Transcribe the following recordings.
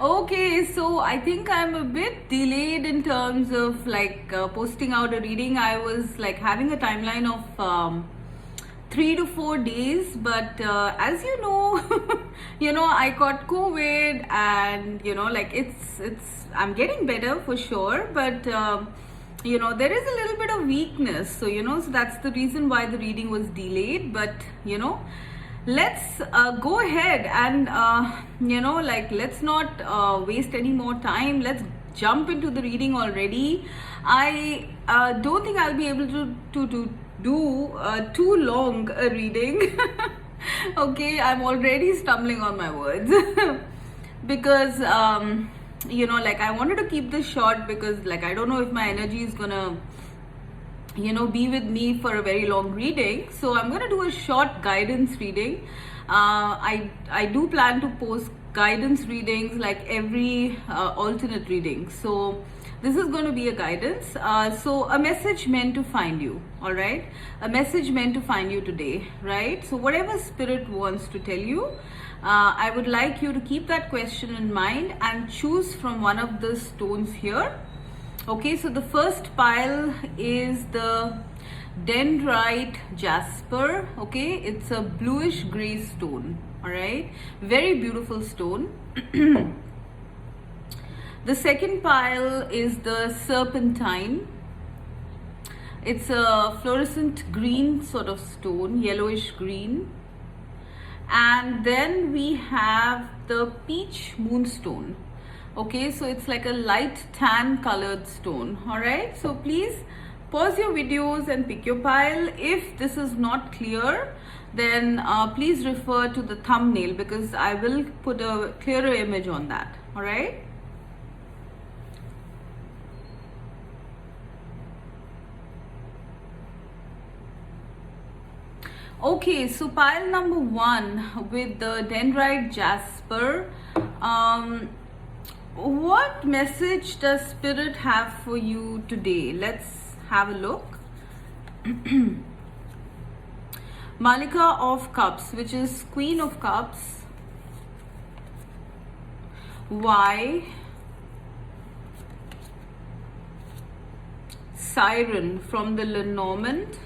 Okay, so I think I'm a bit delayed in terms of posting out a reading. I was like having a timeline of 3 to 4 days, but as you know, I got COVID, and it's I'm getting better for sure, but there is a little bit of weakness, so that's the reason why the reading was delayed. But let's go ahead and let's not waste any more time. Let's jump into the reading already. I don't think I'll be able to do too long a reading. Okay, I'm already stumbling on my words. Because I wanted to keep this short, because I don't know if my energy is gonna be with me for a very long reading. So I'm going to do a short guidance reading. I do plan to post guidance readings like every alternate reading. So this is going to be a guidance. So a message meant to find you. All right, a message meant to find you today, right? So whatever spirit wants to tell you, I would like you to keep that question in mind and choose from one of the stones here. Okay, so the first pile is the dendrite jasper. Okay, it's a bluish gray stone. All right, very beautiful stone. The second pile is the serpentine. It's a fluorescent green sort of stone, yellowish green. And then we have the peach moonstone. Okay, so it's like a light tan colored stone. All right, so please pause your videos and pick your pile. If this is not clear, then please refer to the thumbnail, because I will put a clearer image on that. All right. Okay, so pile number 1 with the dendrite jasper. What message does Spirit have for you today? Let's have a look. Malika of Cups, which is Queen of Cups. Why? Siren from the Lenormand.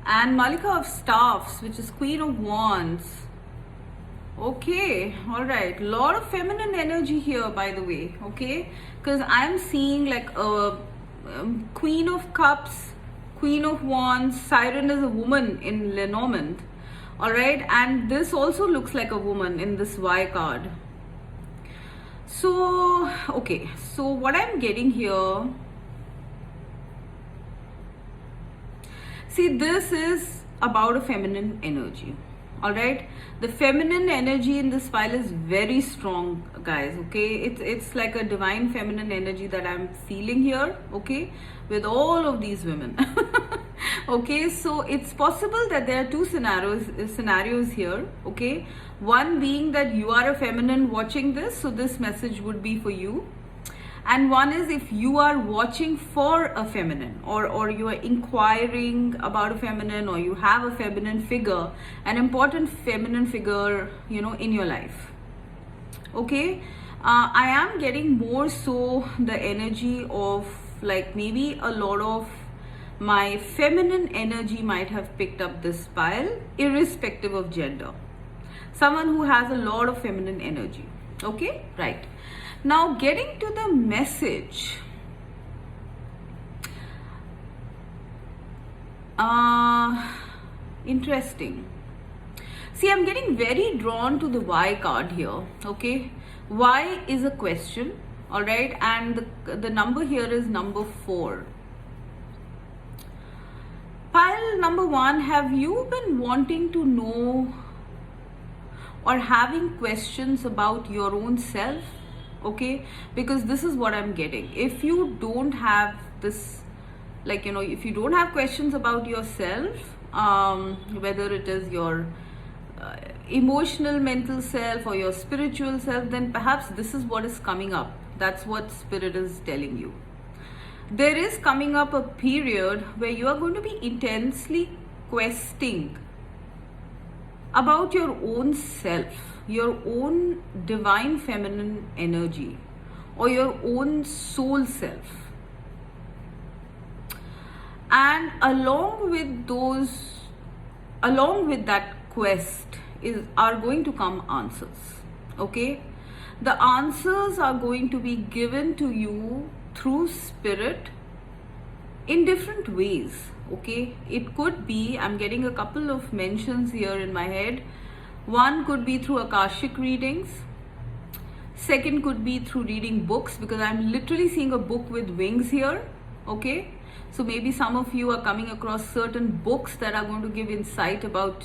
And Malika of Staffs, which is Queen of Wands. Okay, all right, lot of feminine energy here, by the way. Okay, because I'm seeing like a Queen of Cups, Queen of Wands. Siren is a woman in Lenormand. All right, and this also looks like a woman in this Y card. So okay, so what I'm getting here, see, this is about a feminine energy. All right, the feminine energy in this pile is very strong, guys. Okay, it's like a divine feminine energy that I'm feeling here. Okay, with all of these women. Okay, so it's possible that there are two scenarios here. Okay, one being that you are a feminine watching this, so this message would be for you. And one is if you are watching for a feminine, or you are inquiring about a feminine, or you have a feminine figure, an important feminine figure, in your life. Okay, I am getting more so the energy of like maybe a lot of my feminine energy might have picked up this pile, irrespective of gender. Someone who has a lot of feminine energy. Okay, right. Now getting to the message. Interesting. See, I'm getting very drawn to the Y card here. Okay, Y is a question. All right, and the number here is number 4. Pile number 1, have you been wanting to know or having questions about your own self? Okay, because this is what I'm getting. If you don't have this, if you don't have questions about yourself, whether it is your emotional mental self or your spiritual self, then perhaps this is what is coming up. That's what Spirit is telling you. There is coming up a period where you are going to be intensely questing about your own self, your own divine feminine energy, or your own soul self. And along with that quest are going to come answers. Okay, the answers are going to be given to you through spirit in different ways. Okay, it could be, I'm getting a couple of mentions here in my head. One could be through Akashic readings. Second could be through reading books, because I'm literally seeing a book with wings here. Okay, so maybe some of you are coming across certain books that are going to give insight about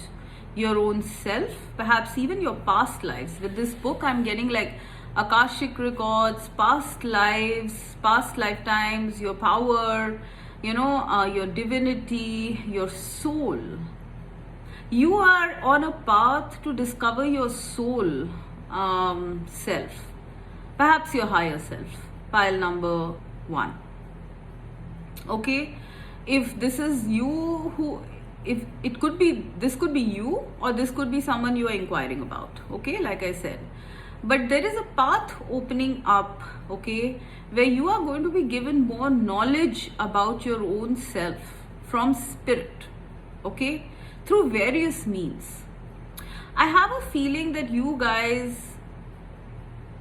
your own self, perhaps even your past lives. With this book, I'm getting like Akashic records, past lives, past lifetimes, your power, your divinity, your soul. You are on a path to discover your soul self, perhaps your higher self, pile number 1. Okay, if this is you, if it could be, this could be you, or this could be someone you are inquiring about. Okay, like I said, but there is a path opening up, okay, where you are going to be given more knowledge about your own self from spirit, okay, through various means. I have a feeling that you guys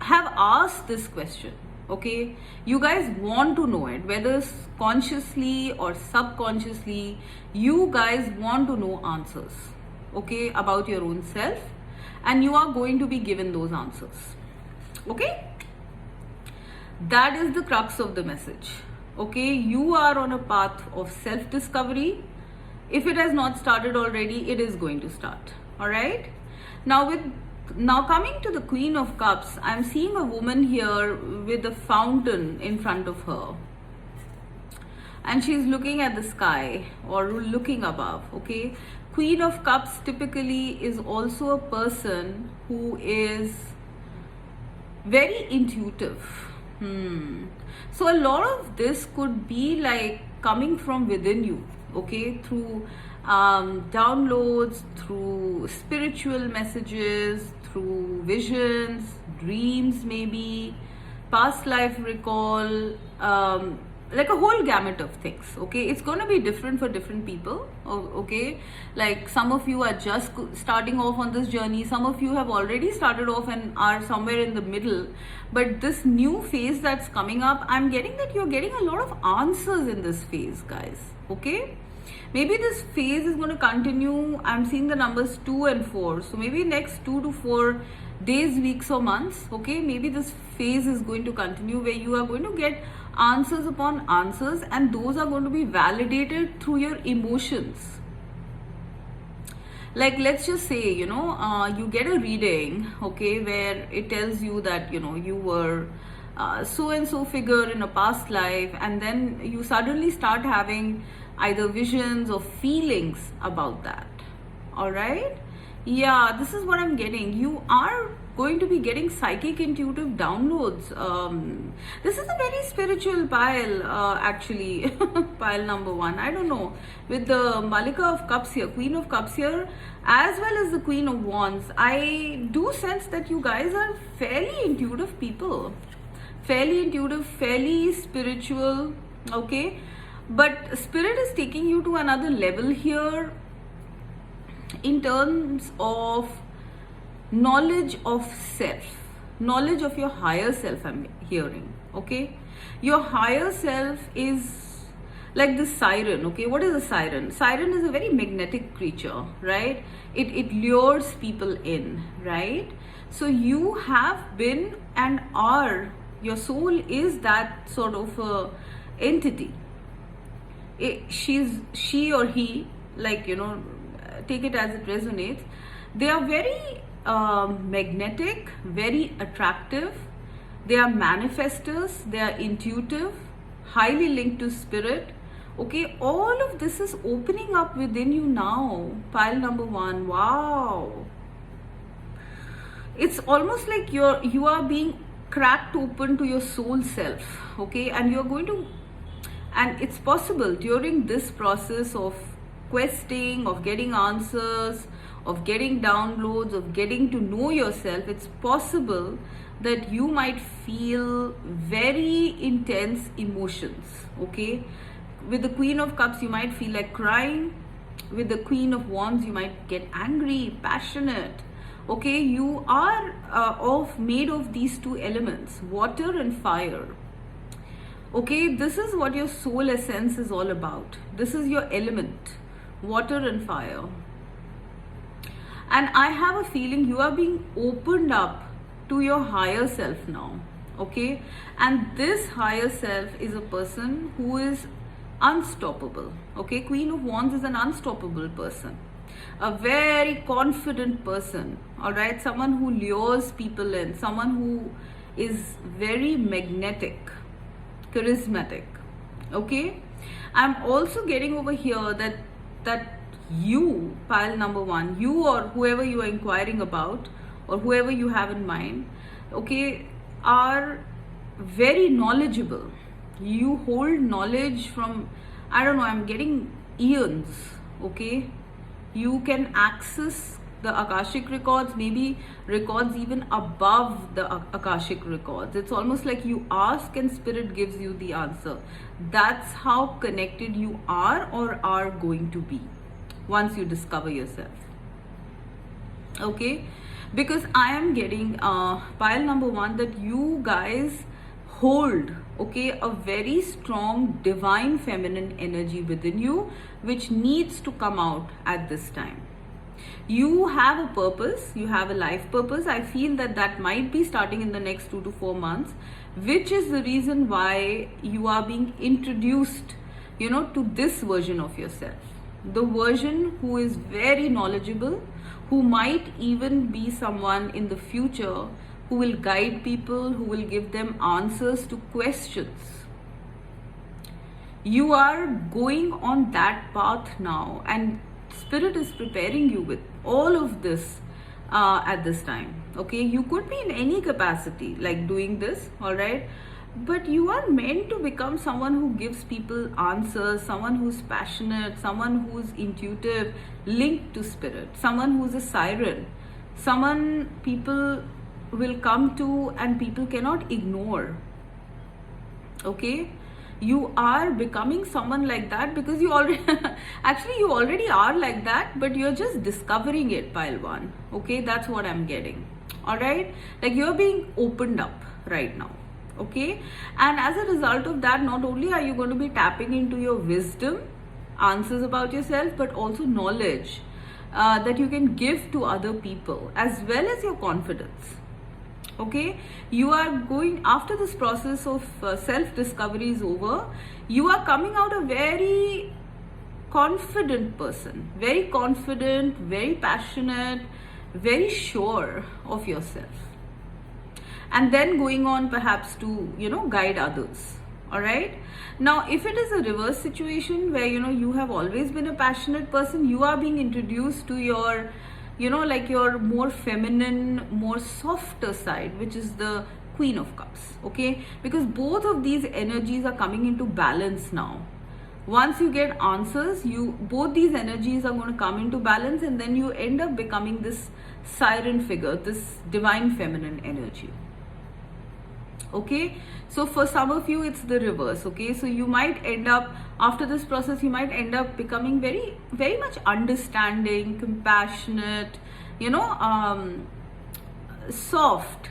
have asked this question. Okay, you guys want to know it, whether consciously or subconsciously. You guys want to know answers, okay, about your own self, and you are going to be given those answers. Okay, that is the crux of the message. Okay, you are on a path of self discovery. If it has not started already, it is going to start. All right, now coming to the Queen of Cups, I'm seeing a woman here with a fountain in front of her, and she's looking at the sky or looking above. Okay, Queen of Cups typically is also a person who is very intuitive. So a lot of this could be like coming from within you, okay, through downloads, through spiritual messages, through visions, dreams, maybe past life recall, like a whole gamut of things. Okay, it's going to be different for different people. Okay, like some of you are just starting off on this journey, some of you have already started off and are somewhere in the middle. But this new phase that's coming up, I'm getting that you're getting a lot of answers in this phase, guys. Okay, maybe this phase is going to continue. I'm seeing the numbers 2 and 4, so maybe next 2 to 4 days, weeks or months. Okay, maybe this phase is going to continue where you are going to get answers upon answers, and those are going to be validated through your emotions. Like, let's just say, you get a reading, okay, where it tells you that, you were so and so figure in a past life, and then you suddenly start having either visions or feelings about that. All right, yeah, this is what I'm getting. You are going to be getting psychic intuitive downloads. This is a very spiritual pile, actually. Pile number 1. I don't know, with the Malika of Cups here, Queen of Cups here, as well as the Queen of Wands, I do sense that you guys are fairly intuitive people, fairly intuitive, fairly spiritual. Okay, but spirit is taking you to another level here in terms of knowledge of self, knowledge of your higher self. I'm hearing, okay, your higher self is like the siren. Okay, what is a siren? Siren is a very magnetic creature, right? It lures people in, right? So you have been and are, your soul is that sort of entity. She or he, like, take it as it resonates. They are very magnetic, very attractive. They are manifestors, they are intuitive, highly linked to spirit. Okay, all of this is opening up within you now. Pile number 1. Wow, it's almost like you are being cracked open to your soul self. Okay, and you're going to, and it's possible during this process of questing, of getting answers, of getting downloads, of getting to know yourself, it's possible that you might feel very intense emotions. Okay, with the Queen of Cups, you might feel like crying. With the Queen of Wands, you might get angry, passionate. Okay, you are made of these two elements, water and fire. Okay, this is what your soul essence is all about. This is your element, water and fire. And I have a feeling you are being opened up to your higher self now. Okay, and this higher self is a person who is unstoppable. Okay, Queen of Wands is an unstoppable person, a very confident person. All right, someone who lures people in, someone who is very magnetic, charismatic. Okay, I'm also getting over here that you, pile number one, you or whoever you are inquiring about or whoever you have in mind, okay, are very knowledgeable. You hold knowledge from, I don't know, I'm getting eons. Okay, you can access the Akashic records, maybe records even above the Akashic records. It's almost like you ask and spirit gives you the answer. That's how connected you are or are going to be once you discover yourself. Okay, because I am getting pile number one that you guys hold, okay, a very strong divine feminine energy within you, which needs to come out at this time. You have a purpose, you have a life purpose. I feel that might be starting in the next 2 to 4 months, which is the reason why you are being introduced, to this version of yourself. The version who is very knowledgeable, who might even be someone in the future who will guide people, who will give them answers to questions. You are going on that path now, and Spirit is preparing you with all of this at this time. Okay, you could be in any capacity like doing this, all right, but you are meant to become someone who gives people answers, someone who's passionate, someone who's intuitive, linked to spirit, someone who's a siren, someone people will come to and people cannot ignore. Okay, you are becoming someone like that because you already actually you already are like that, but you're just discovering it, pile one. Okay, that's what I'm getting. All right, like you're being opened up right now. Okay, and as a result of that, not only are you going to be tapping into your wisdom, answers about yourself, but also knowledge that you can give to other people, as well as your confidence. Okay, you are going, after this process of self-discovery is over, you are coming out a very confident person, very confident, very passionate, very sure of yourself, and then going on perhaps to guide others. All right, now if it is a reverse situation where you have always been a passionate person, you are being introduced to your like your more feminine, more softer side, which is the Queen of Cups. Okay, because both of these energies are coming into balance now. Once you get answers, both these energies are going to come into balance, and then you end up becoming this siren figure, this divine feminine energy. Okay, so for some of you it's the reverse. Okay, so you might end up, after this process, you might end up becoming very, very much understanding, compassionate, soft,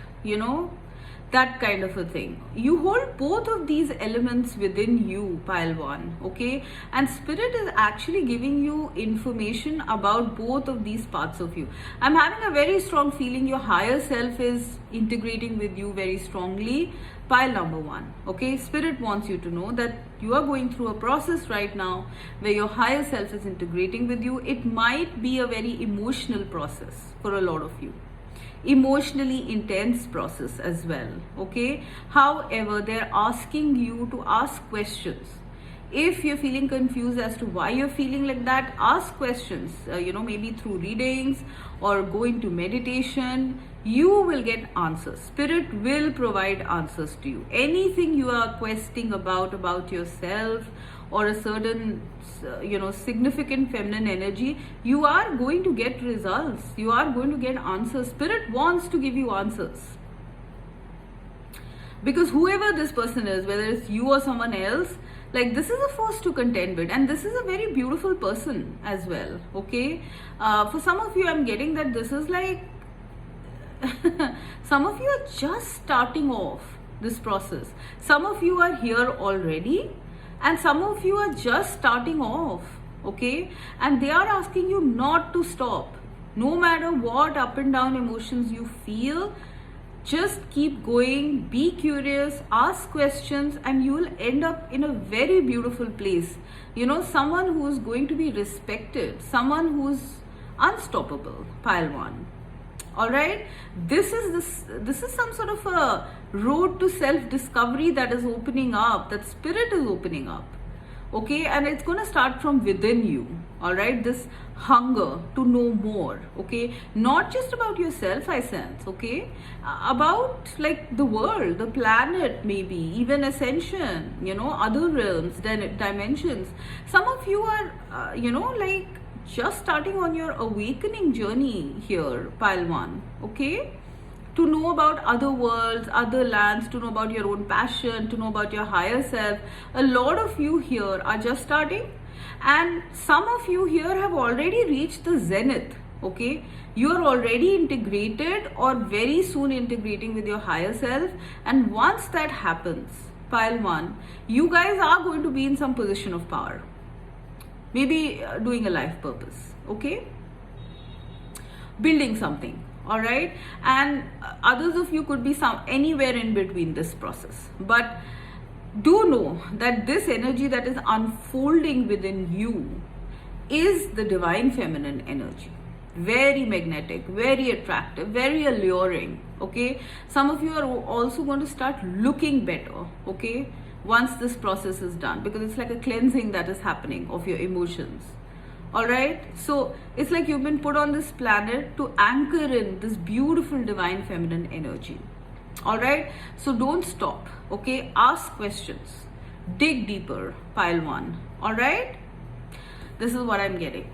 that kind of a thing. You hold both of these elements within you, pile one. Okay, and spirit is actually giving you information about both of these parts of you. I'm having a very strong feeling your higher self is integrating with you very strongly, pile number one. Okay, spirit wants you to know that you are going through a process right now where your higher self is integrating with you. It might be a very emotional process for a lot of you, emotionally intense process as well. Okay, however, they're asking you to ask questions. If you're feeling confused as to why you're feeling like that, ask questions, maybe through readings or go into meditation. You will get answers. Spirit will provide answers to you. Anything you are questing about yourself or a certain, significant feminine energy, you are going to get results. You are going to get answers. Spirit wants to give you answers. Because whoever this person is, whether it's you or someone else, like, this is a force to contend with, and this is a very beautiful person as well. Okay, for some of you, I'm getting that this is like some of you are just starting off this process. Some of you are here already, and some of you are just starting off. Okay, and they are asking you not to stop, no matter what up and down emotions you feel. Just keep going, be curious, ask questions, and you will end up in a very beautiful place. Someone who is going to be respected, someone who is unstoppable, pile 1. All right, this is some sort of a road to self-discovery that is opening up, that spirit is opening up. Okay, and it's going to start from within you. All right, this hunger to know more. Okay, not just about yourself, I sense. Okay, about like the world, the planet, maybe even ascension, other realms, dimensions. Some of you are like just starting on your awakening journey here, pile 1. Okay, to know about other worlds, other lands, to know about your own passion, to know about your higher self. A lot of you here are just starting, and some of you here have already reached the zenith. Okay, you are already integrated or very soon integrating with your higher self, and once that happens, pile 1, you guys are going to be in some position of power, maybe doing a life purpose. Okay, building something. All right, and others of you could be anywhere in between this process, but do know that this energy that is unfolding within you is the divine feminine energy. Very magnetic, very attractive, very alluring. Okay, some of you are also going to start looking better. Okay, once this process is done, because it's like a cleansing that is happening of your emotions. All right, so it's like you've been put on this planet to anchor in this beautiful divine feminine energy. All right, so don't stop. Okay, ask questions, dig deeper, pile 1. All right, this is what I'm getting.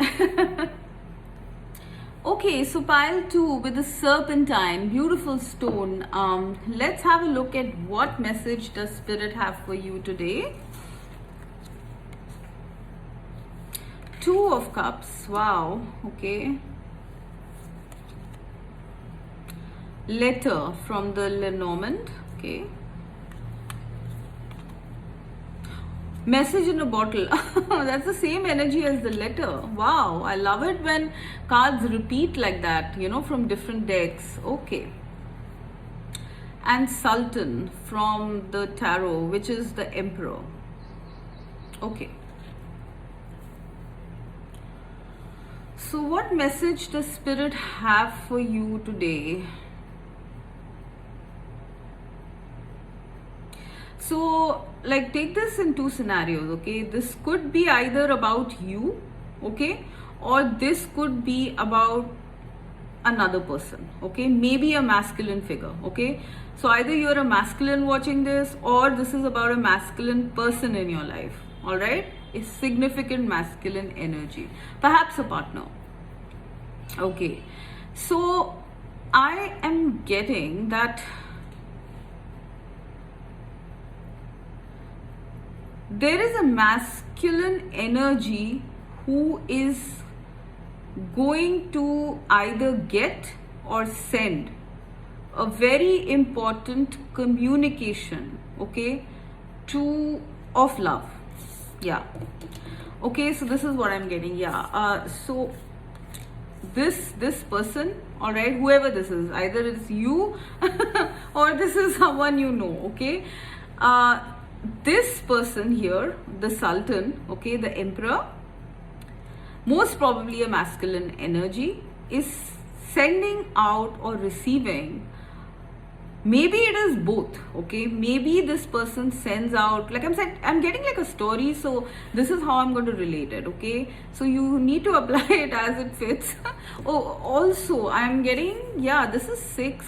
Okay, so pile 2 with the serpentine, beautiful stone. Let's have a look at what message does Spirit have for you today. 2 of Cups. Wow. Okay. Letter from the Lenormand. Okay. Message in a bottle. That's the same energy as the letter. Wow. I love it when cards repeat like that, from different decks. Okay. And Sultan from the tarot, which is the Emperor. Okay. So what message does Spirit have for you today? So, like, take this in 2 scenarios, okay? This could be either about you, okay? Or this could be about another person, okay? Maybe a masculine figure, okay? So either you're a masculine watching this, or this is about a masculine person in your life, all right? A significant masculine energy, perhaps a partner. Okay, so I am getting that there is a masculine energy who is going to either get or send a very important communication, okay, of love. Yeah. Okay, so this is what I'm getting. Yeah. So this person, all right, whoever this is, either it's you or this is someone you know, okay? This person here, the Sultan, okay, the Emperor, most probably a masculine energy, is sending out or receiving maybe it is both. Okay, maybe this person sends out, like I'm getting like a story, so this is how I'm going to relate it. Okay, so you need to apply it as it fits. Oh, also I'm getting, yeah, this is 6.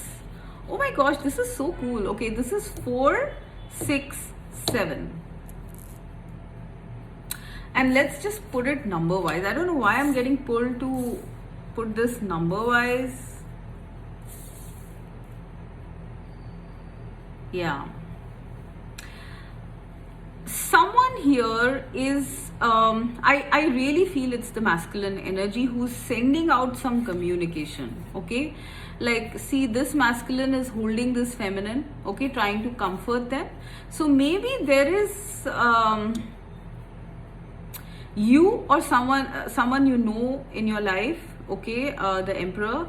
Oh my gosh, this is so cool. Okay, this is 4, 6, 7. And let's just put it number wise. I don't know why I'm getting pulled to put this number wise. Yeah, someone here is I really feel it's the masculine energy who's sending out some communication. Okay, like see, this masculine is holding this feminine, okay, trying to comfort them. So maybe there is you or someone you know in your life, okay, the emperor,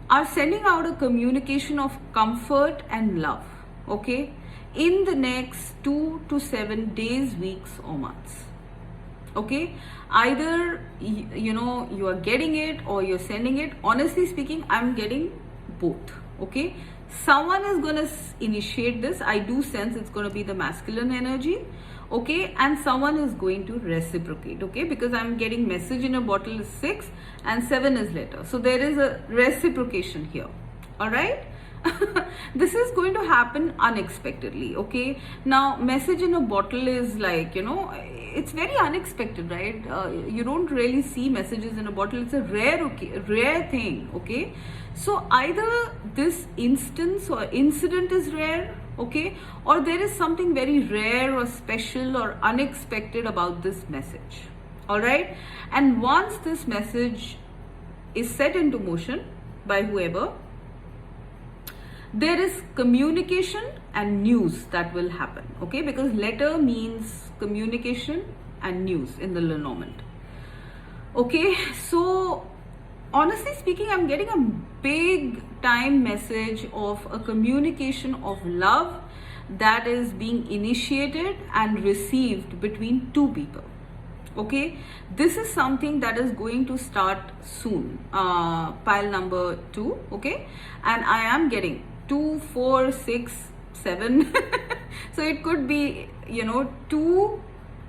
are sending out a communication of comfort and love, okay, in the next 2 to 7 days, weeks or months. Okay, either you are getting it or you're sending it. Honestly speaking, I'm getting both. Okay, someone is gonna initiate this. I do sense it's gonna be the masculine energy. Okay, and someone is going to reciprocate. Okay, because I'm getting message in a bottle is 6 and 7 is letter, so there is a reciprocation here. All right. This is going to happen unexpectedly. Okay, now message in a bottle is like, it's very unexpected, right? You don't really see messages in a bottle. It's a rare thing. Okay, so either this instance or incident is rare, okay, or there is something very rare or special or unexpected about this message. All right, and once this message is set into motion by whoever, there is communication and news that will happen. Okay, because letter means communication and news in the Lenormand. Okay, so honestly speaking, I'm getting a big time message of a communication of love that is being initiated and received between two people. Okay, this is something that is going to start soon. Pile number 2. Okay, and I am getting 2, 4, 6, 7. So it could be 2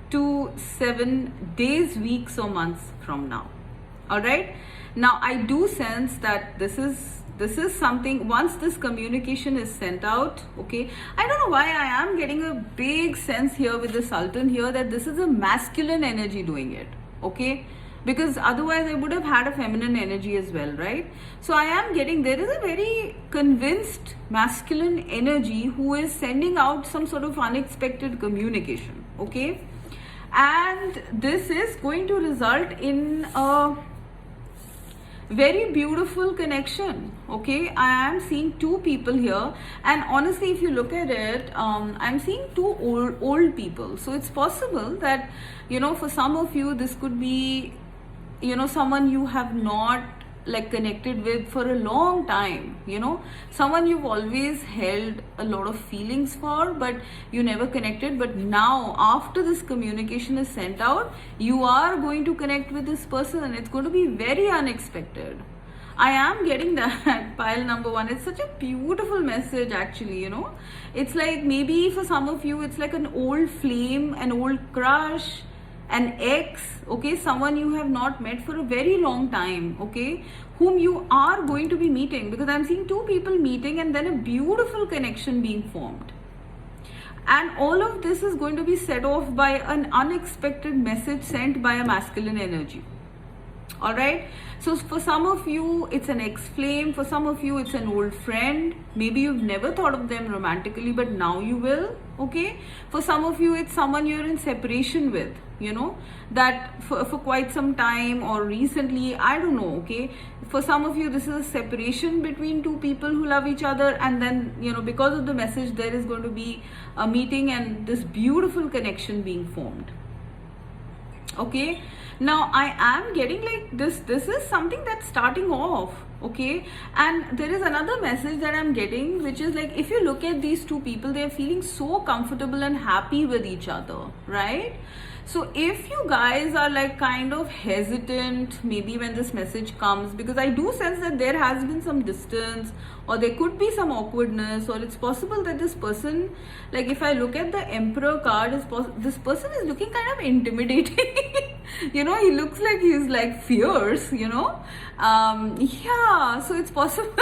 to 7 days, weeks or months from now. All right, now I do sense that this is something, once this communication is sent out. Okay, I don't know why I am getting a big sense here with the Sultan here that this is a masculine energy doing it. Okay, because otherwise I would have had a feminine energy as well, right? So I am getting, there is a very convinced masculine energy who is sending out some sort of unexpected communication. Okay, and this is going to result in a very beautiful connection. Okay, I am seeing 2 people here, and honestly if you look at it, I'm seeing 2 old people. So it's possible that for some of you this could be someone you have not like connected with for a long time, someone you've always held a lot of feelings for but you never connected, but now after this communication is sent out, you are going to connect with this person and it's going to be very unexpected. I am getting that. Pile number 1, it's such a beautiful message actually. It's like maybe for some of you it's like an old flame, an old crush, an ex, okay, someone you have not met for a very long time, okay, whom you are going to be meeting, because I'm seeing 2 people meeting and then a beautiful connection being formed. And all of this is going to be set off by an unexpected message sent by a masculine energy. All right, so for some of you it's an ex-flame, for some of you it's an old friend, maybe you've never thought of them romantically but now you will. Okay, for some of you it's someone you're in separation with, that for quite some time or recently, I don't know. Okay, for some of you this is a separation between 2 people who love each other, and then because of the message there is going to be a meeting and this beautiful connection being formed. Okay, now I am getting like this is something that's starting off Okay, and there is another message that I'm getting, which is like, if you look at these two people, they're feeling so comfortable and happy with each other, right? So if you guys are like kind of hesitant maybe when this message comes, because I do sense that there has been some distance, or there could be some awkwardness, or it's possible that this person, like if I look at the Emperor card, this person is looking kind of intimidating. You know, he looks like he's like fierce, you know. Yeah, so it's possible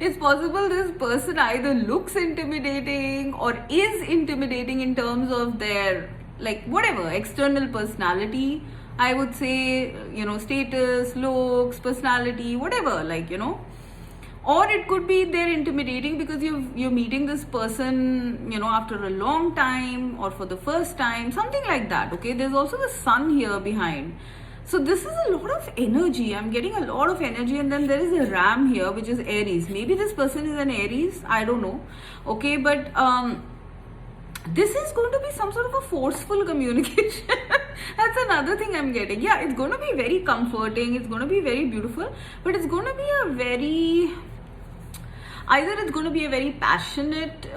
it's possible this person either looks intimidating or is intimidating in terms of their, like, whatever external personality, I would say, you know, status, looks, personality, whatever, like, you know. Or it could be they're intimidating because you're meeting this person, you know, after a long time or for the first time, something like that. Okay, there's also the sun here behind, so this is a lot of energy. I'm getting a lot of energy. And then there is a ram here, which is Aries. Maybe this person is an Aries, I don't know. Okay, but this is going to be some sort of a forceful communication. That's another thing I'm getting. Yeah, it's going to be very comforting, it's going to be very beautiful, but it's going to be a very, either it's going to be a very passionate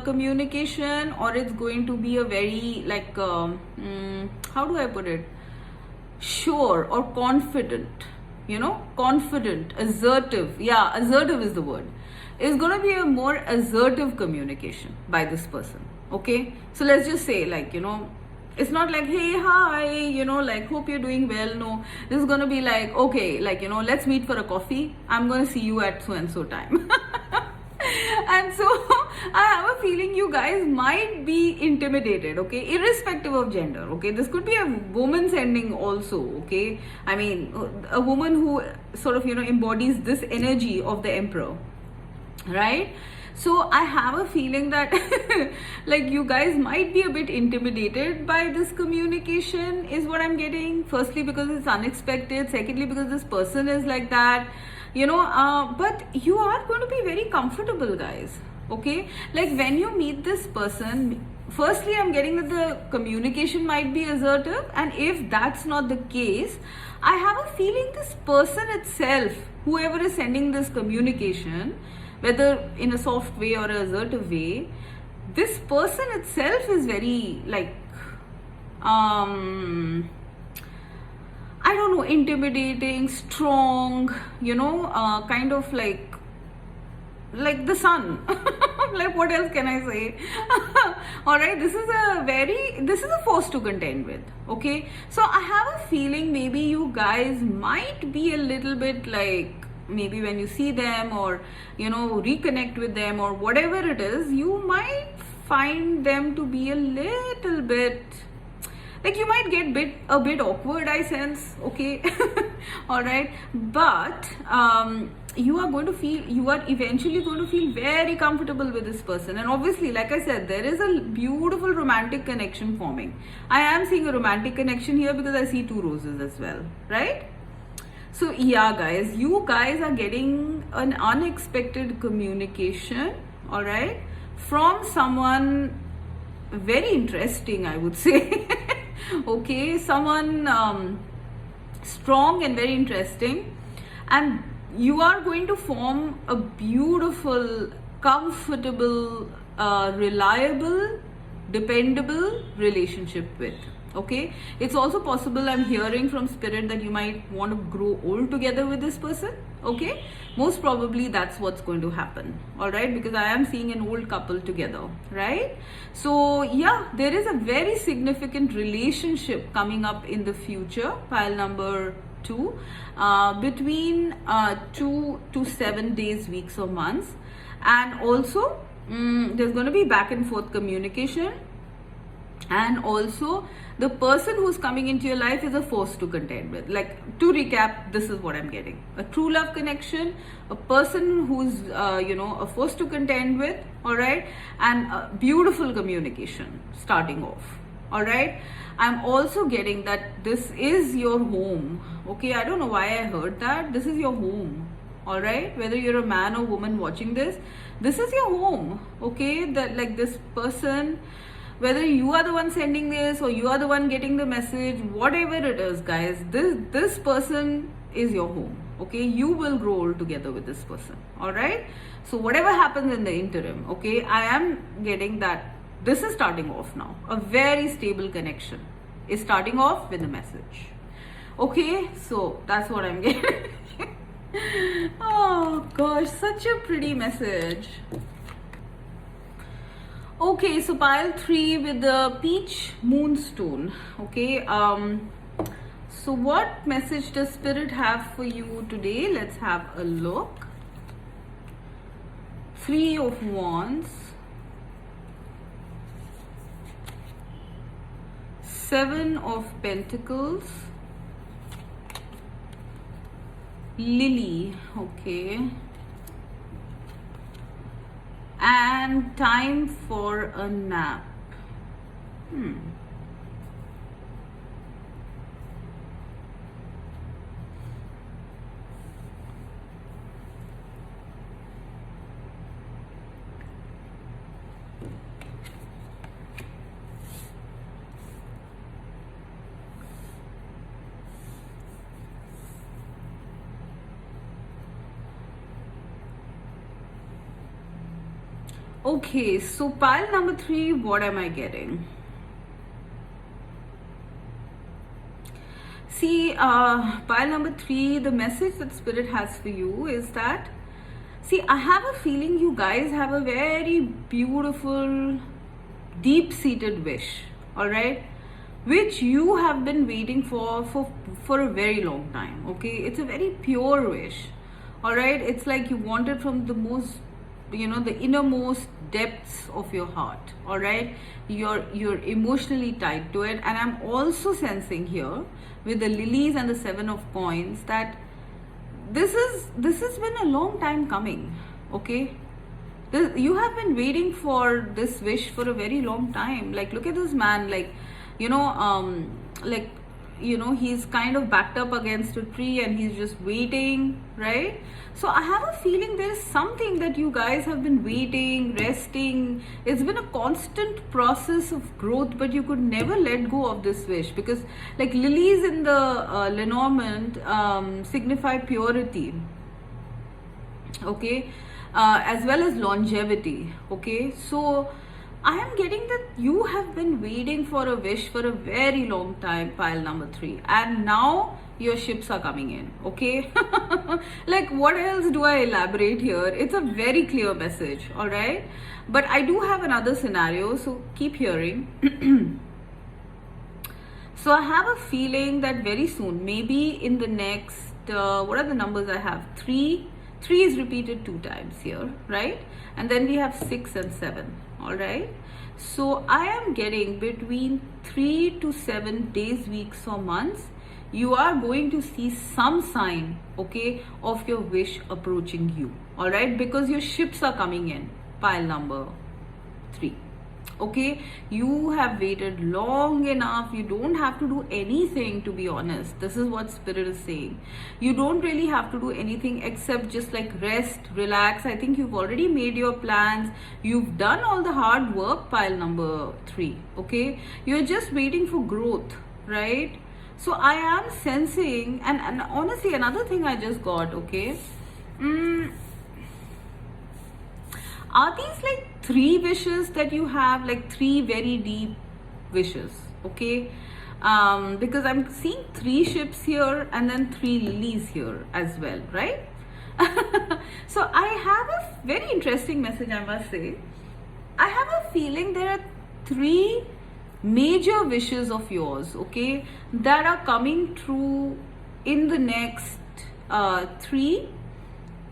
communication, or it's going to be a very like how do I put it, sure or confident, you know, confident, assertive. Yeah, assertive is the word. It's going to be a more assertive communication by this person. Okay, so let's just say, like, you know, it's not like, hey, hi, you know, like, hope you're doing well. No, this is going to be like, okay, like, you know, let's meet for a coffee, I'm going to see you at so and so time. And so I have a feeling you guys might be intimidated, okay, irrespective of gender. Okay, this could be a woman sending also. Okay, I mean, a woman who sort of, you know, embodies this energy of the Emperor, right? So I have a feeling that like you guys might be a bit intimidated by this communication, is what I'm getting. Firstly, because it's unexpected. Secondly, because this person is like that, you know, but you are going to be very comfortable, guys. Okay, like when you meet this person, firstly, I'm getting that the communication might be assertive, and if that's not the case, I have a feeling this person itself, whoever is sending this communication, whether in a soft way or a assertive way, this person itself is very like I don't know, intimidating, strong, you know, kind of like the sun. Like, what else can I say? All right, this is a force to contend with. Okay, so I have a feeling maybe you guys might be a little bit like, maybe when you see them, or, you know, reconnect with them, or whatever it is, you might find them to be a little bit like, you might get a bit awkward, I sense. Okay. All right, but you are eventually going to feel very comfortable with this person. And obviously, like I said, there is a beautiful romantic connection forming. I am seeing a romantic connection here because I see two roses as well, right? So yeah, guys, you guys are getting an unexpected communication, all right, from someone very interesting, I would say. Okay, someone strong and very interesting, and you are going to form a beautiful, comfortable, reliable, dependable relationship with. Okay, it's also possible, I'm hearing from spirit, that you might want to grow old together with this person. Okay, most probably that's what's going to happen. All right, because I am seeing an old couple together, right? So yeah, there is a very significant relationship coming up in the future, pile number 2, between 2 to 7 days, weeks or months. And also there's going to be back and forth communication. And also, the person who's coming into your life is a force to contend with. Like, to recap, this is what I'm getting: a true love connection, a person who's you know, a force to contend with, all right, and a beautiful communication starting off. All right, I'm also getting that this is your home. Okay, I don't know why I heard that. This is your home. All right, whether you're a man or woman watching this is your home. Okay, that, like, this person, whether you are the one sending this or you are the one getting the message, whatever it is, guys, this person is your home. okay? You will grow old together with this person, all right? So whatever happens in the interim, okay, I am getting that this is starting off now. A very stable connection is starting off with a message. Okay, so that's what I'm getting. Oh gosh, such a pretty message. Okay, so pile 3 with the peach moonstone. Okay, so what message does Spirit have for you today? Let's have a look. 3 of Wands, 7 of Pentacles, Lily, okay, and time for a nap. Okay, so pile number 3, what am I getting? See, pile number 3, the message that Spirit has for you is that, see, I have a feeling you guys have a very beautiful, deep-seated wish, all right, which you have been waiting for a very long time, okay? It's a very pure wish, all right? It's like you want it from the most, you know, the innermost depths of your heart, all right? You're emotionally tied to it. And I'm also sensing here with the lilies and the 7 of coins that this has been a long time coming, okay? You have been waiting for this wish for a very long time. Like, look at this man, like, he's kind of backed up against a tree and he's just waiting, right? So I have a feeling there is something that you guys have been waiting, resting. It's been a constant process of growth, but you could never let go of this wish, because like lilies in the Lenormand signify purity, okay, as well as longevity, okay? So I am getting that you have been waiting for a wish for a very long time, pile number 3, and now your ships are coming in, okay? Like, what else do I elaborate here? It's a very clear message, all right? But I do have another scenario, so keep hearing. So I have a feeling that very soon, maybe in the next, what are the numbers I have? 3 is repeated 2 times here, right? And then we have 6 and 7, all right? So I am getting between 3 to 7 days, weeks or months, you are going to see some sign, okay, of your wish approaching you, all right? Because your ships are coming in, pile number 3. Okay, you have waited long enough. You don't have to do anything, to be honest. This is what Spirit is saying. You don't really have to do anything except just like rest, relax. I think you've already made your plans. You've done all the hard work, pile number 3. Okay, you're just waiting for growth, right? So I am sensing, and honestly, another thing I just got, okay, are these like 3 wishes that you have, like 3 very deep wishes, okay? Because I'm seeing 3 ships here and then 3 lilies here as well, right? So I have a very interesting message, I must say. I have a feeling there are 3 major wishes of yours, okay, that are coming true in the next 3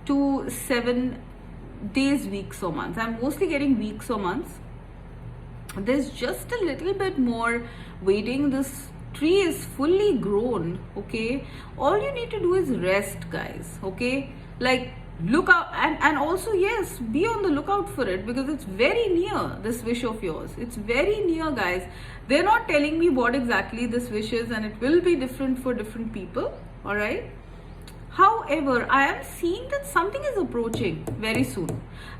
to 7 days, weeks or months. I'm mostly getting weeks or months. There's just a little bit more waiting. This tree is fully grown, okay? All you need to do is rest, guys, okay? Like, look out, and also, yes, be on the lookout for it, because it's very near, this wish of yours. It's very near, guys. They're not telling me what exactly this wish is, and it will be different for different people, all right? However, I am seeing that something is approaching very soon.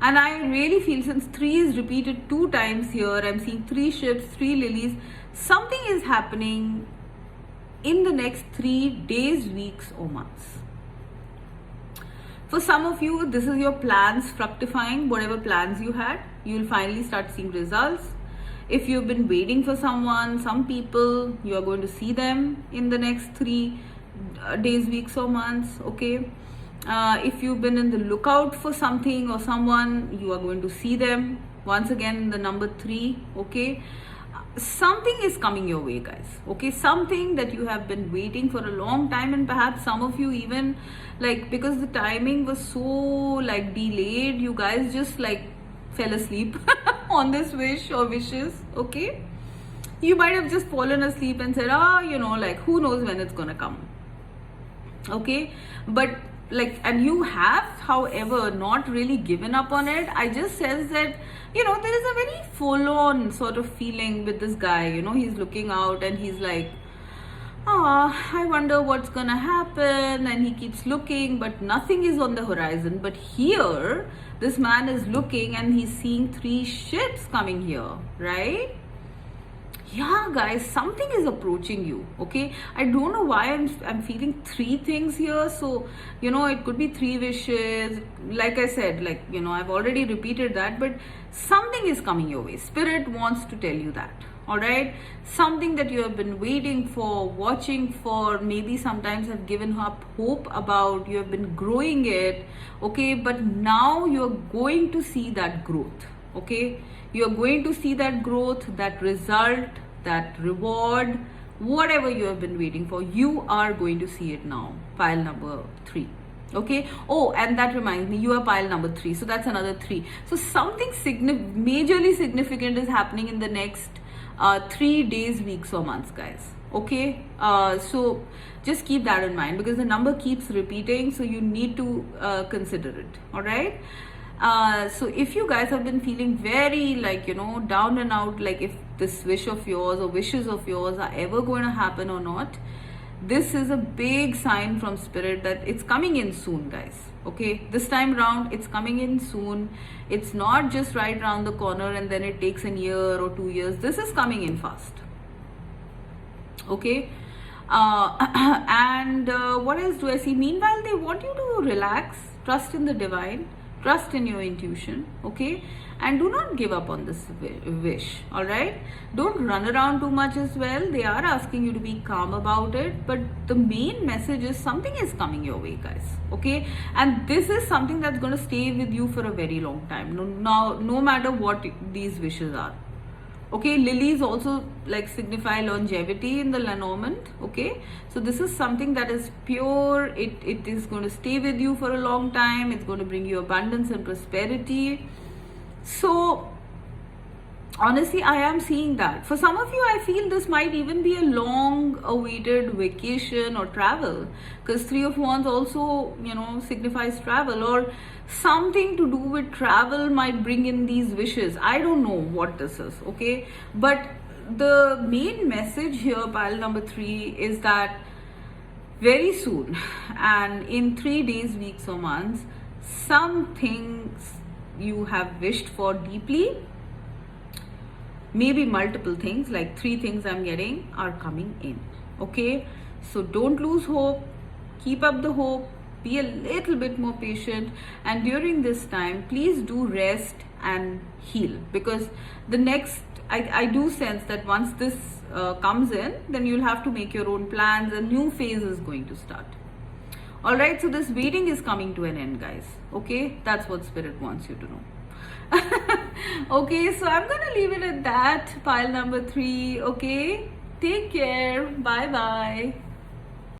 And I really feel, since 3 is repeated 2 times here, I'm seeing 3 ships, 3 lilies, something is happening in the next 3 days, weeks or months. For some of you, this is your plans fructifying. Whatever plans you had, you'll finally start seeing results. If you've been waiting for someone, some people, you are going to see them in the next 3 days, weeks or months. Okay. If you've been in the lookout for something or someone, you are going to see them once again, the number 3. Okay. Something is coming your way, guys. Okay, something that you have been waiting for a long time, and perhaps some of you even, like, because the timing was so like delayed, you guys just like fell asleep on this wish or wishes. Okay, you might have just fallen asleep and said, like, who knows when it's gonna come. Okay, but like, and you have, however, not really given up on it. I just sense that, there is a very full-on sort of feeling with this guy. He's looking out and he's like, I wonder what's gonna happen, and he keeps looking, but nothing is on the horizon. But here, this man is looking and he's seeing 3 ships coming here, right? Yeah, guys, something is approaching you. Okay, I don't know why I'm feeling 3 things here. So it could be 3 wishes. Like I said, like, I've already repeated that, but something is coming your way. Spirit wants to tell you that. All right, something that you have been waiting for, watching for, maybe sometimes have given up hope about. You have been growing it. Okay, but now you're going to see that growth. Okay, you're going to see that growth, that result, that reward, whatever you have been waiting for, you are going to see it now. Pile number 3. Okay. Oh, and that reminds me, you are pile number 3, so that's another 3. So something majorly significant is happening in the next 3 days, weeks or months, guys. Okay, so just keep that in mind, because the number keeps repeating, so you need to consider it. All right. So if you guys have been feeling very like, down and out, like if this wish of yours or wishes of yours are ever going to happen or not, this is a big sign from Spirit that it's coming in soon, guys. Okay, this time round it's coming in soon. It's not just right around the corner and then it takes a year or 2 years. This is coming in fast. Okay. And what else do I see? Meanwhile, they want you to relax, trust in the divine, trust in your intuition. Okay, and do not give up on this wish. All right, don't run around too much as well. They are asking you to be calm about it, but the main message is something is coming your way, guys. Okay, and this is something that's going to stay with you for a very long time. No matter what these wishes are. Okay, lilies also like signify longevity in the Lenormand. Okay, so this is something that is pure. It is going to stay with you for a long time. It's going to bring you abundance and prosperity. So honestly, I am seeing that. For some of you, I feel this might even be a long awaited vacation or travel, because 3 of Wands also, signifies travel, or something to do with travel might bring in these wishes. I don't know what this is. Okay, but the main message here, pile number 3, is that very soon, and in 3 days, weeks or months, some things you have wished for deeply, maybe multiple things, like 3 things I'm getting, are coming in. Okay, so don't lose hope, keep up the hope, be a little bit more patient, and during this time please do rest and heal, because the next, I do sense that once this comes in, then you'll have to make your own plans. A new phase is going to start. All right, so this waiting is coming to an end, guys. Okay, that's what Spirit wants you to know. Okay, so I'm gonna leave it at that, pile number 3. Okay, take care, bye bye.